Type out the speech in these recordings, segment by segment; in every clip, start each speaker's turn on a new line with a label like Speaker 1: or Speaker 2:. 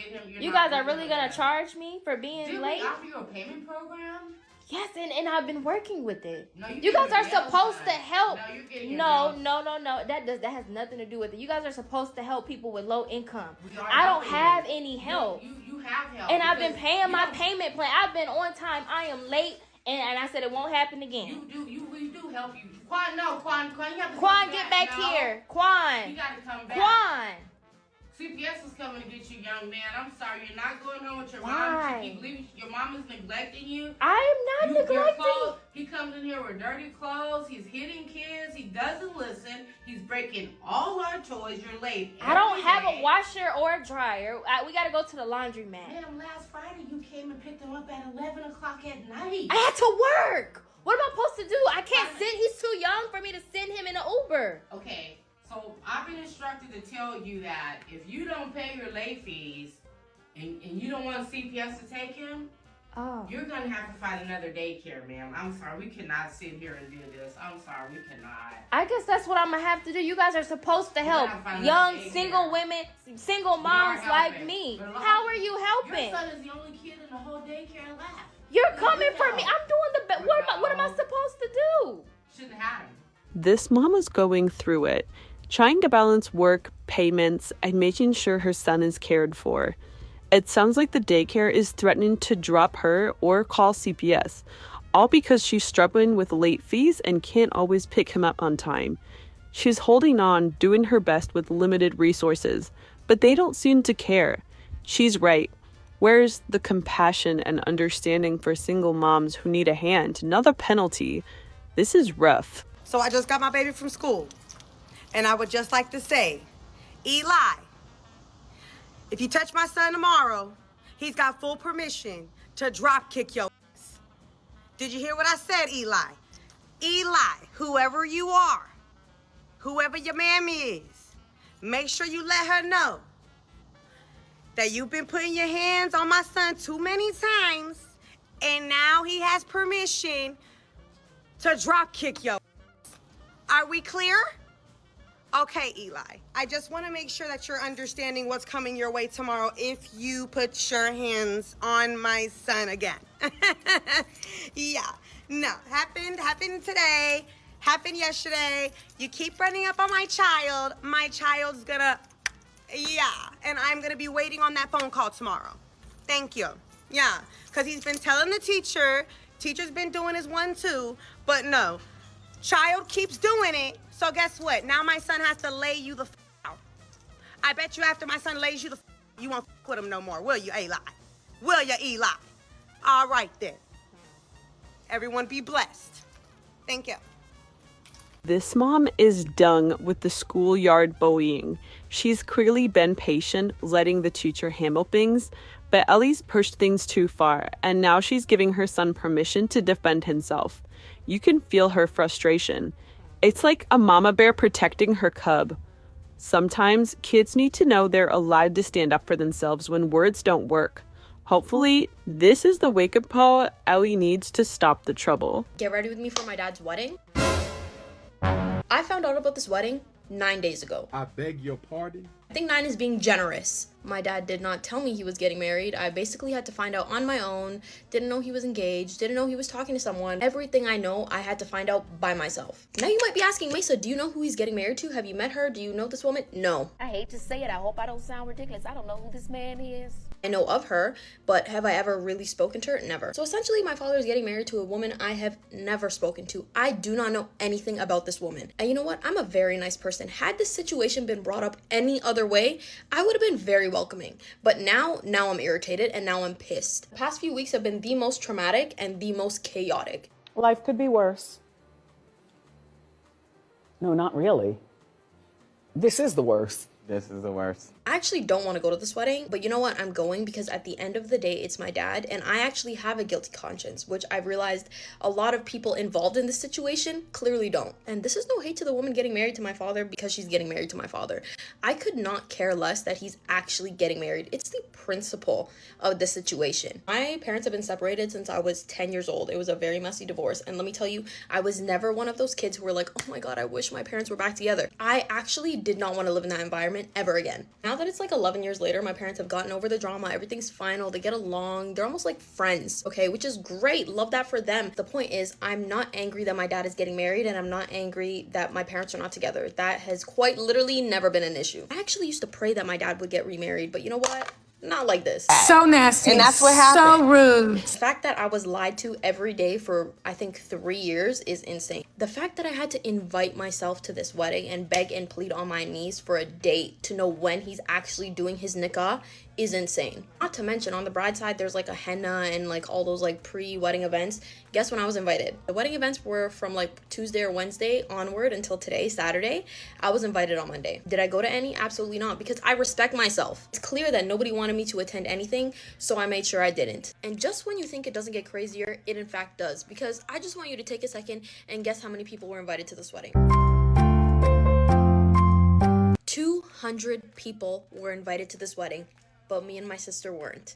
Speaker 1: him.
Speaker 2: You guys are really gonna charge me for being late?
Speaker 1: Did we offer you a payment program?
Speaker 2: Yes, and I've been working with it.
Speaker 1: No,
Speaker 2: you guys are supposed to help.
Speaker 1: No, you're getting
Speaker 2: no. That has nothing to do with it. You guys are supposed to help people with low income. I don't have any help.
Speaker 1: You have help.
Speaker 2: And I've been paying my payment plan. I've been on time. I am late, and I said it won't happen again.
Speaker 1: We do help you. Quan, you have to
Speaker 2: Quan, get back here. Quan.
Speaker 1: You gotta come back.
Speaker 2: Quan.
Speaker 1: CPS is coming to get you, young man. I'm sorry, you're not going home with your mom. You believe your mom is neglecting you.
Speaker 2: I am not neglecting.
Speaker 1: He comes in here with dirty clothes. He's hitting kids. He doesn't listen. He's breaking all our toys. You're late.
Speaker 2: I don't have a washer or a dryer. We got to go to the laundromat.
Speaker 1: Ma'am, last Friday you came and picked him up at 11 o'clock at night.
Speaker 2: I had to work. What am I supposed to do? I can't send. He's too young for me to send him in an Uber.
Speaker 1: Okay. So I've been instructed to tell you that if you don't pay your late fees and you don't want CPS to take him, you're going to have to find another daycare, ma'am. I'm sorry. We cannot sit here and do this. I'm sorry. We cannot.
Speaker 2: I guess that's what I'm going to have to do. You guys are supposed to help young single women, single moms like me. How are you helping?
Speaker 1: Your son is the only kid in the whole daycare left.
Speaker 2: You're coming for me. I'm doing the best. What am I supposed to do?
Speaker 1: Shouldn't have had him.
Speaker 3: This mom is going through it, trying to balance work, payments, and making sure her son is cared for. It sounds like the daycare is threatening to drop her or call CPS, all because she's struggling with late fees and can't always pick him up on time. She's holding on, doing her best with limited resources, but they don't seem to care. She's right. Where's the compassion and understanding for single moms who need a hand, not a penalty? This is rough.
Speaker 4: So I just got my baby from school. And I would just like to say, Eli, if you touch my son tomorrow, he's got full permission to drop kick your ass. Did you hear what I said, Eli? Eli, whoever you are, whoever your mammy is, make sure you let her know that you've been putting your hands on my son too many times, and now he has permission to drop kick your ass. Are we clear? Okay, Eli, I just want to make sure that you're understanding what's coming your way tomorrow if you put your hands on my son again. Yeah, no, happened today, happened yesterday. You keep running up on my child's gonna, and I'm gonna be waiting on that phone call tomorrow. Thank you. Yeah, because he's been telling the teacher's been doing his 1-2, but no, child keeps doing it. So guess what? Now my son has to lay you the out. I bet you after my son lays you the you won't with him no more, will you, Eli? Will you, Eli? All right, then. Everyone be blessed. Thank you.
Speaker 3: This mom is done with the schoolyard bullying. She's clearly been patient, letting the teacher handle things, but Ellie's pushed things too far, and now she's giving her son permission to defend himself. You can feel her frustration. It's like a mama bear protecting her cub. Sometimes kids need to know they're allowed to stand up for themselves when words don't work. Hopefully, this is the wake-up call Ellie needs to stop the trouble.
Speaker 5: Get ready with me for my dad's wedding. I found out about this wedding 9 days ago.
Speaker 6: I beg your pardon?
Speaker 5: I think 9 is being generous. My dad did not tell me he was getting married. I basically had to find out on my own. Didn't know he was engaged. Didn't know he was talking to someone. Everything I know, I had to find out by myself. Now you might be asking, Mesa, do you know who he's getting married to? Have you met her? Do you know this woman? No.
Speaker 7: I hate to say it. I hope I don't sound ridiculous. I don't know who this man is.
Speaker 5: I know of her, but have I ever really spoken to her? Never. So essentially, my father is getting married to a woman I have never spoken to. I do not know anything about this woman. And you know what? I'm a very nice person. Had this situation been brought up any other way, I would have been very welcoming. But now I'm irritated and now I'm pissed. The past few weeks have been the most traumatic and the most chaotic.
Speaker 8: Life could be worse. No, not really. This is the worst.
Speaker 9: This is the worst.
Speaker 5: I actually don't want to go to this wedding, but you know what? I'm going because at the end of the day, it's my dad, and I actually have a guilty conscience, which I've realized a lot of people involved in this situation clearly don't. And this is no hate to the woman getting married to my father because she's getting married to my father. I could not care less that he's actually getting married. It's the principle of the situation. My parents have been separated since I was 10 years old. It was a very messy divorce, and let me tell you, I was never one of those kids who were like, oh my God, I wish my parents were back together. I actually did not want to live in that environment ever again. Now that it's like 11 years later, my parents have gotten over the drama. Everything's final. They get along. They're almost like friends, okay? Which is great. Love that for them. The point is, I'm not angry that my dad is getting married, and I'm not angry that my parents are not together. That has quite literally never been an issue. I actually used to pray that my dad would get remarried, but you know what? Not like this.
Speaker 6: So nasty.
Speaker 4: And that's what happened.
Speaker 6: So rude.
Speaker 5: The fact that I was lied to every day for, I think, 3 years is insane. The fact that I had to invite myself to this wedding and beg and plead on my knees for a date to know when he's actually doing his nikah is insane. Not to mention, on the bride's side, there's like a henna and like all those like pre-wedding events. Guess when I was invited? The wedding events were from like Tuesday or Wednesday onward until today, Saturday. I was invited on Monday. Did I go to any? Absolutely not, because I respect myself. It's clear that nobody wanted me to attend anything, so I made sure I didn't. And just when you think it doesn't get crazier, it in fact does, because I just want you to take a second and guess how many people were invited to this wedding. 200 people were invited to this wedding, but me and my sister weren't.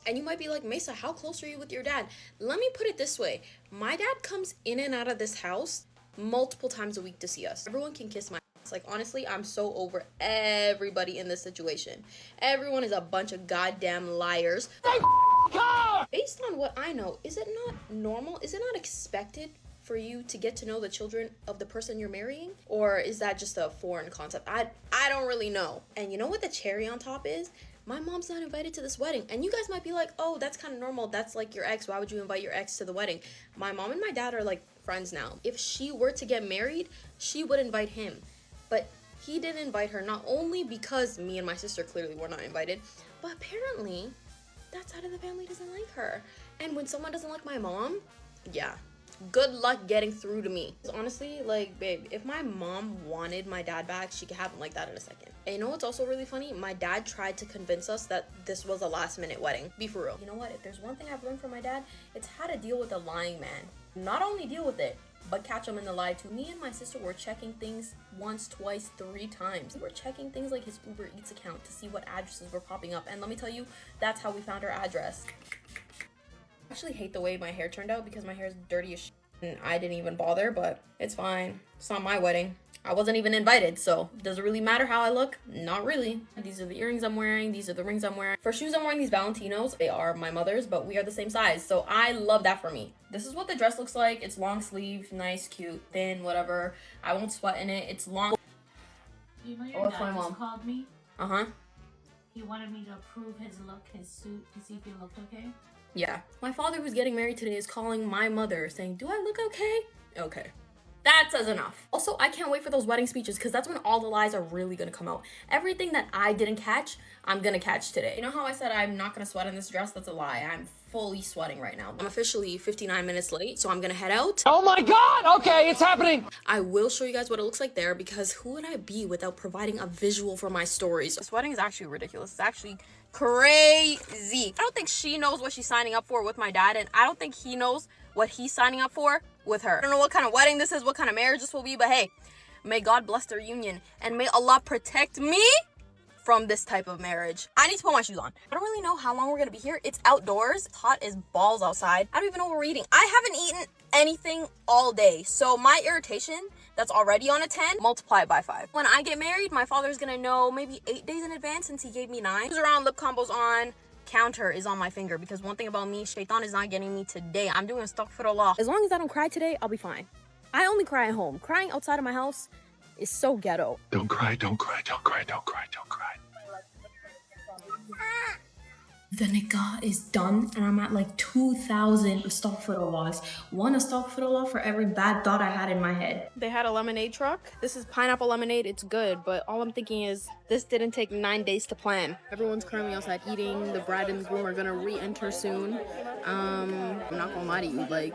Speaker 5: And you might be like, Mesa, how close are you with your dad? Let me put it this way. My dad comes in and out of this house multiple times a week to see us. Everyone can kiss my ass. Like, honestly, I'm so over everybody in this situation. Everyone is a bunch of goddamn liars. Based on what I know, is it not normal? Is it not expected for you to get to know the children of the person you're marrying? Or is that just a foreign concept? I don't really know. And you know what the cherry on top is? My mom's not invited to this wedding. And you guys might be like, oh, that's kind of normal. That's like your ex. Why would you invite your ex to the wedding? My mom and my dad are like friends now. If she were to get married, she would invite him. But he didn't invite her, not only because me and my sister clearly were not invited, but apparently that side of the family doesn't like her. And when someone doesn't like my mom, yeah, good luck getting through to me. Honestly, like, babe, if my mom wanted my dad back, she could have him like that in a second. And you know what's also really funny? My dad tried to convince us that this was a last-minute wedding. Be for real. You know what? If there's one thing I've learned from my dad, it's how to deal with a lying man. Not only deal with it, but catch him in the lie too. Me and my sister were checking things once, twice, 3 times. We were checking things like his Uber Eats account to see what addresses were popping up. And let me tell you, that's how we found our address. I actually hate the way my hair turned out because my hair is dirty as shit. And I didn't even bother, but it's fine. It's not my wedding. I wasn't even invited, so does it really matter how I look? Not really. These are the earrings I'm wearing. These are the rings I'm wearing. For shoes, I'm wearing these Valentinos. They are my mother's, but we are the same size, so I love that for me. This is what the dress looks like. It's long sleeve, nice, cute, thin, whatever. I won't sweat in it. It's long.
Speaker 9: You know your dad just called me?
Speaker 5: Uh-huh.
Speaker 9: He wanted me to approve his look, his suit, to see if he looked okay.
Speaker 5: Yeah. My father, who's getting married today, is calling my mother saying, do I look okay? Okay. That says enough. Also, I can't wait for those wedding speeches because that's when all the lies are really gonna come out. Everything that I didn't catch, I'm gonna catch today. You know how I said I'm not gonna sweat in this dress? That's a lie. I'm fully sweating right now. I'm officially 59 minutes late, so I'm gonna head out.
Speaker 8: Oh my God! Okay, it's happening!
Speaker 5: I will show you guys what it looks like there because who would I be without providing a visual for my stories? This wedding is actually ridiculous. It's actually crazy. I don't think she knows what she's signing up for with my dad, and I don't think he knows what he's signing up for with her. I don't know what kind of wedding this is, what kind of marriage this will be, but hey, may God bless their union and may Allah protect me from this type of marriage. I need to put my shoes on. I don't really know how long we're gonna be here. It's outdoors. It's hot as balls outside. I don't even know what we're eating. I haven't eaten anything all day, so my irritation that's already on a 10, multiply it by 5. When I get married, my father's gonna know maybe 8 days in advance since he gave me 9. Shoes around, lip combos on, counter is on my finger because one thing about me, Shaitan is not getting me today. I'm doing astaghfirullah. As long as I don't cry today, I'll be fine. I only cry at home. Crying outside of my house is so ghetto.
Speaker 10: Don't cry, don't cry, don't cry, don't cry, don't cry.
Speaker 5: The nikah is done and I'm at like 2,000 astaghfirullahs. One astaghfirullah for every bad thought I had in my head. They had a lemonade truck. This is pineapple lemonade. It's good, but all I'm thinking is this didn't take 9 days to plan. Everyone's currently outside eating. The bride and the groom are gonna re-enter soon. I'm not gonna lie to you, like,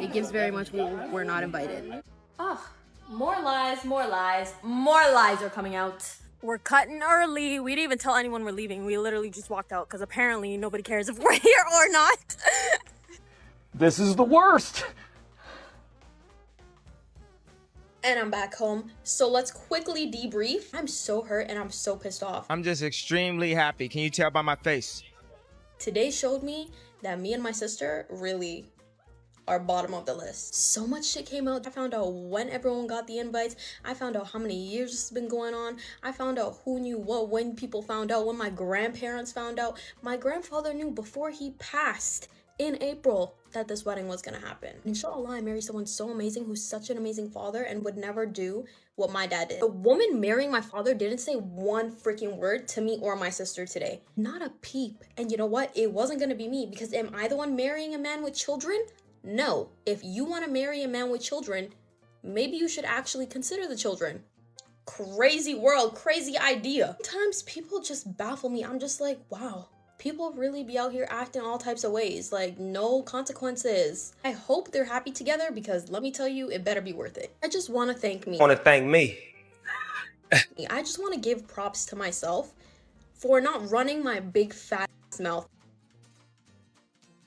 Speaker 5: it gives very much we're not invited. Oh, more lies, more lies, more lies are coming out. We're cutting early. We didn't even tell anyone we're leaving. We literally just walked out because apparently nobody cares if we're here or not.
Speaker 8: This is the worst.
Speaker 5: And I'm back home. So let's quickly debrief. I'm so hurt and I'm so pissed off.
Speaker 11: I'm just extremely happy. Can you tell by my face?
Speaker 5: Today showed me that me and my sister really are bottom of the list. So much shit came out. I found out when everyone got the invites. I found out how many years it's been going on. I found out who knew what, when people found out, when my grandparents found out. My grandfather knew before he passed in April that this wedding was gonna happen. Inshallah, I marry someone so amazing who's such an amazing father and would never do what my dad did. The woman marrying my father didn't say one freaking word to me or my sister today. Not a peep. And you know what? It wasn't gonna be me, because am I the one marrying a man with children? No. If you wanna marry a man with children, maybe you should actually consider the children. Crazy world, crazy idea. Sometimes people just baffle me. I'm just like, wow. People really be out here acting all types of ways, like no consequences. I hope they're happy together, because let me tell you, it better be worth it. I just want to thank me. I just want to give props to myself for not running my big fat mouth,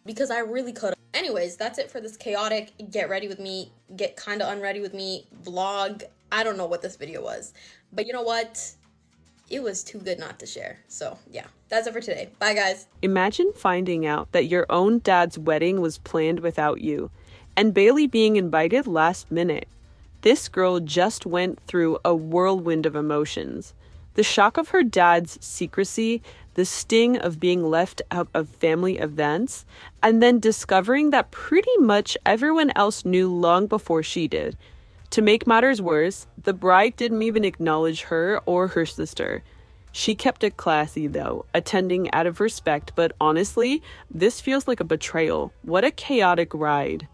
Speaker 5: because I really could. Anyways, that's it for this chaotic get ready with me, get kind of unready with me vlog. I don't know what this video was, but you know what? It was too good not to share. So yeah, that's it for today. Bye guys.
Speaker 3: Imagine finding out that your own dad's wedding was planned without you, and Bailey being invited last minute. This girl just went through a whirlwind of emotions. The shock of her dad's secrecy, the sting of being left out of family events, and then discovering that pretty much everyone else knew long before she did. To make matters worse, the bride didn't even acknowledge her or her sister. She kept it classy though, attending out of respect, but honestly, this feels like a betrayal. What a chaotic ride.